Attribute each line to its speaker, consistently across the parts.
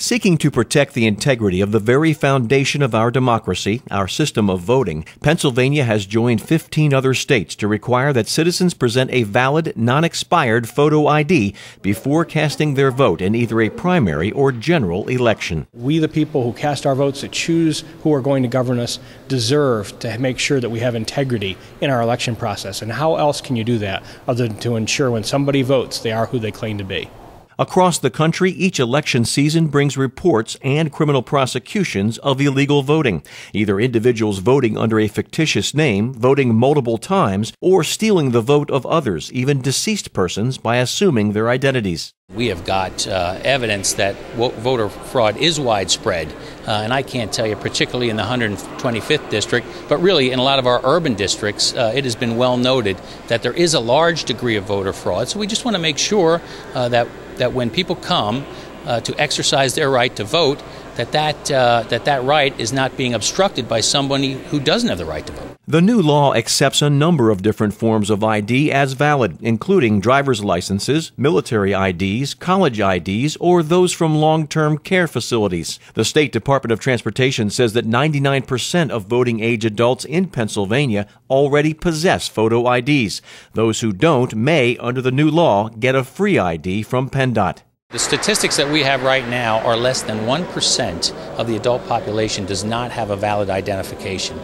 Speaker 1: Seeking to protect the integrity of the very foundation of our democracy, our system of voting, Pennsylvania has joined 15 other states to require that citizens present a valid, non-expired photo ID before casting their vote in either a primary or general election.
Speaker 2: We, the people who cast our votes to choose who are going to govern us, deserve to make sure that we have integrity in our election process. And how else can you do that other than to ensure when somebody votes, they are who they claim to be?
Speaker 1: Across the country, each election season brings reports and criminal prosecutions of illegal voting, either individuals voting under a fictitious name, voting multiple times, or stealing the vote of others, even deceased persons, by assuming their identities.
Speaker 3: We have got evidence that voter fraud is widespread, and I can't tell you, particularly in the 125th district, but really in a lot of our urban districts, it has been well noted that there is a large degree of voter fraud. So we just want to make sure that when people come to exercise their right to vote, that right is not being obstructed by somebody who doesn't have the right to vote.
Speaker 1: The new law accepts a number of different forms of ID as valid, including driver's licenses, military IDs, college IDs, or those from long-term care facilities. The State Department of Transportation says that 99% of voting-age adults in Pennsylvania already possess photo IDs. Those who don't may, under the new law, get a free ID from PennDOT.
Speaker 3: The statistics that we have right now are less than 1% of the adult population does not have a valid identification.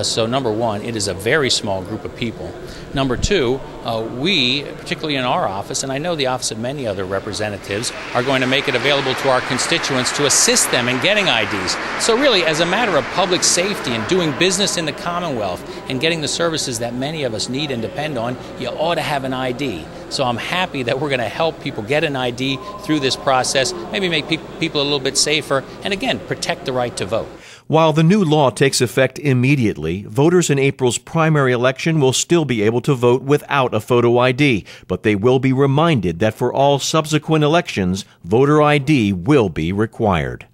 Speaker 3: So number one, it is a very small group of people. Number two, we, particularly in our office, and I know the office of many other representatives, are going to make it available to our constituents to assist them in getting IDs. So really, as a matter of public safety and doing business in the Commonwealth and getting the services that many of us need and depend on, you ought to have an ID. So I'm happy that we're going to help people get an ID through this process, maybe make people a little bit safer, and again, protect the right to vote.
Speaker 1: While the new law takes effect immediately, voters in April's primary election will still be able to vote without a photo ID, but they will be reminded that for all subsequent elections, voter ID will be required.